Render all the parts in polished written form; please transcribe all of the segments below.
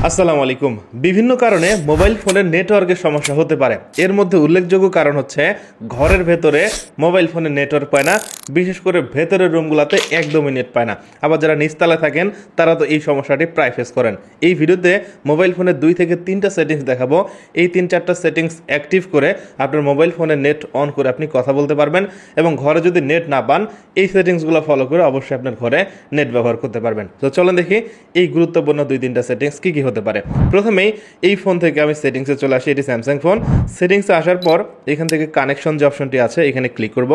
আসসালামু আলাইকুম। বিভিন্ন কারণে মোবাইল ফোনের নেটওয়ার্কের সমস্যা হতে পারে। এর মধ্যে উল্লেখযোগ্য কারণ হচ্ছে ঘরের ভেতরে মোবাইল ফোনের নেটওয়ার্ক পায় না, বিশেষ করে ভেতরের রুমগুলোতে একদমই নেট পায় না। আবার যারা নিচতলায় থাকেন তারা তো এই সমস্যাটি প্রায় ফেস করেন। এই ভিডিওতে মোবাইল ফোনের 2 থেকে 3টা সেটিংস দেখাবো। এই 3-4টা সেটিংস অ্যাক্টিভ করে আপনার মোবাইল ফোনের নেট অন করে আপনি কথা বলতে পারবেন এবং ঘরে যদি নেট না পান এই সেটিংসগুলো ফলো করে অবশ্যই আপনার ঘরে নেট ব্যবহার করতে পারবেন। তো চলুন দেখি এই গুরুত্বপূর্ণ 2-3টা সেটিংস কি হতে পারে। প্রথমেই এই ফোন থেকে আমি সেটিংসে চলে আসি। এটি স্যামসাং ফোন। সেটিংসে আসার পর এখান থেকে কানেকশন যে অপশনটি আছে এখানে ক্লিক করব।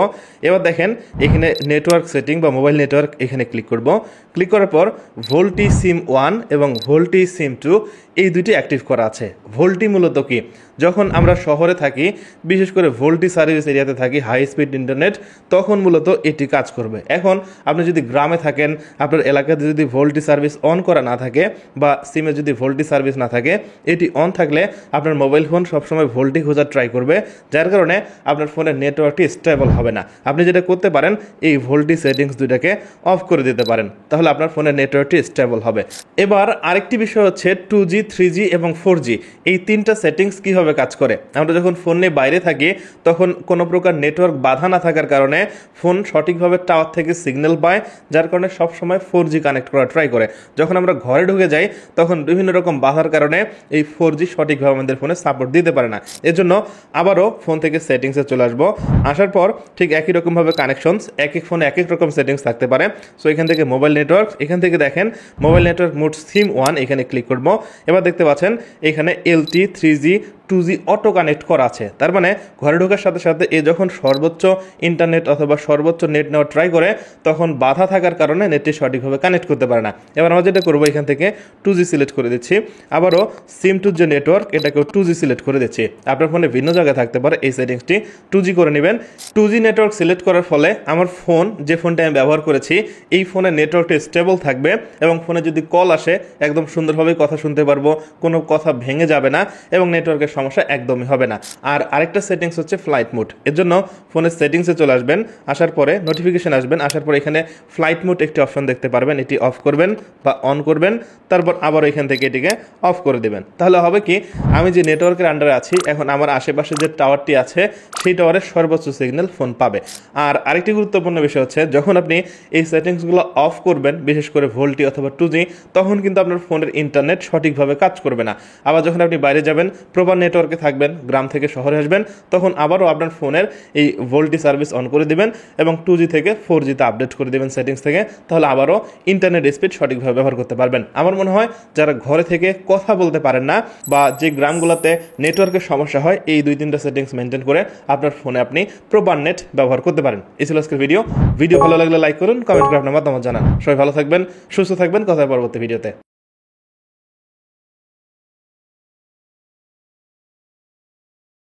এবার দেখেন এখানে নেটওয়ার্ক সেটিং বা মোবাইল নেটওয়ার্ক এখানে ক্লিক করব। ক্লিক করার পর ভোল্টি সিম 1 এবং ভোল্টি সিম 2 এই দুটি অ্যাক্টিভ করা আছে। ভোল্টি মূলত কি, যখন আমরা শহরে থাকি, বিশেষ করে ভোল্টি সার্ভিস এরিয়াতে থাকি, হাই স্পিড ইন্টারনেট, তখন মূলত এটি কাজ করবে। এখন আপনি যদি গ্রামে থাকেন, আপনার এলাকাতে যদি ভোল্টি সার্ভিস অন করা না থাকে বা সিমে যদি ভোল্টি সার্ভিস না থাকে, এটি অন থাকলে আপনার মোবাইল ফোন সবসময় ভোল্টি খোঁজার ট্রাই করবে, যার কারণে আপনার ফোনের নেটওয়ার্কটি স্টেবল হবে না। আপনি যেটা করতে পারেন এই ভোল্টি সেটিংস দুইটাকে অফ করে দিতে পারেন, তাহলে আপনার ফোনের নেটওয়ার্কটি স্টেবল হবে। এবার আরেকটি বিষয় হচ্ছে 2G 3G এবং 4G এই 3টা সেটিংস কীভাবে কাজ করে। আমরা যখন ফোন নিয়ে বাইরে থাকি তখন কোনো প্রকার নেটওয়ার্ক বাধা না থাকার কারণে ফোন সঠিকভাবে টাওয়ার থেকে সিগন্যাল পায়, যার কারণে সবসময় 4G কানেক্ট করা ট্রাই করে। যখন আমরা ঘরে ঢুকে যাই তখন বিভিন্ন রকম বাধার কারণে এই 4G সঠিকভাবে আমাদের ফোনে সাপোর্ট দিতে পারে না। এজন্য আবারও ফোন থেকে সেটিংসে চলে আসবো। আসার পর ঠিক একই রকমভাবে কানেকশনস, এক এক ফোনে এক এক রকম সেটিংস থাকতে পারে। সো এখান থেকে মোবাইল নেটওয়ার্ক, এখান থেকে দেখেন মোবাইল নেটওয়ার্ক মোড সিম 1 এখানে ক্লিক করবো। এবার দেখতে পাচ্ছেন এখানে LTE 3G 2G auto connect করা আছে। তার মানে ঘরে ঢোকার সাথে সাথে এ যখন সর্বোচ্চ ইন্টারনেট অথবা সর্বোচ্চ নেট নেওয়ার ট্রাই করে তখন বাধা থাকার কারণে নেটটি সঠিকভাবে কানেক্ট করতে পারে না। এবার আমরা যেটা করবো এখান থেকে 2G সিলেক্ট করে দিচ্ছি। আবারও সিম 2 যে নেটওয়ার্ক এটাকেও 2G সিলেক্ট করে দিচ্ছি। আপনার ফোনে ভিন্ন জায়গায় থাকতে পারে, এই সেটিংসটি 2G করে নেবেন। 2G নেটওয়ার্ক সিলেক্ট করার ফলে আমার ফোন, যে ফোনটা আমি ব্যবহার করেছি, এই ফোনের নেটওয়ার্কটি স্টেবল থাকবে এবং ফোনে যদি কল আসে একদম সুন্দরভাবে কথা শুনতে পারবো, কোনো কথা ভেঙে যাবে না এবং নেটওয়ার্কের সমস্যা একদমই হবে না। আর আরেকটা সেটিংস হচ্ছে ফ্লাইট মোড। এর জন্য ফোনের সেটিংসে চলে আসবেন, আসার পরে নোটিফিকেশন আসবেন, আসার পরে এখানে ফ্লাইট মোড একটি অপশন দেখতে পারবেন, এটি অফ করবেন বা অন করবেন, তারপর আবার এখান থেকে এটিকে অফ করে দেবেন। তাহলে হবে কি, আমি যে নেটওয়ার্কের আন্ডারে আছি এখন আমার আশেপাশে যে টাওয়ারটি আছে সেই টাওয়ারের সর্বোচ্চ সিগন্যাল ফোন পাবে। আর আরেকটি গুরুত্বপূর্ণ বিষয় হচ্ছে যখন আপনি এই সেটিংসগুলো অফ করবেন, বিশেষ করে ভোল্টি অথবা 2G, তখন কিন্তু আপনার ফোনের ইন্টারনেট সঠিকভাবে কাজ করবে না। আবার যখন আপনি বাইরে যাবেন, প্রপার নেটওয়ার্কে থাকবেন, গ্রাম থেকে শহরে আসবেন, তখন আবারও আপনার ফোনের এই ভোল্টি সার্ভিস অন করে দিবেন এবং 2G থেকে 4G-তে আপডেট করে দেবেন সেটিংস থেকে, তাহলে আবারও ইন্টারনেট স্পিড সঠিকভাবে ব্যবহার করতে পারবেন। আমার মনে হয় যারা ঘরে থেকে কথা বলতে পারেন না বা যে গ্রামগুলোতে নেটওয়ার্কের সমস্যা হয়, এই 2-3টা সেটিংস মেনটেন করে আপনার ফোনে আপনি প্রপার নেট ব্যবহার করতে পারেন। এই ছিল আজকের ভিডিও ভালো লাগলে লাইক করুন, কমেন্ট করে আপনার মতামত জানান। সবাই ভালো থাকবেন, সুস্থ থাকবেন, কথা পরবর্তী ভিডিওতে।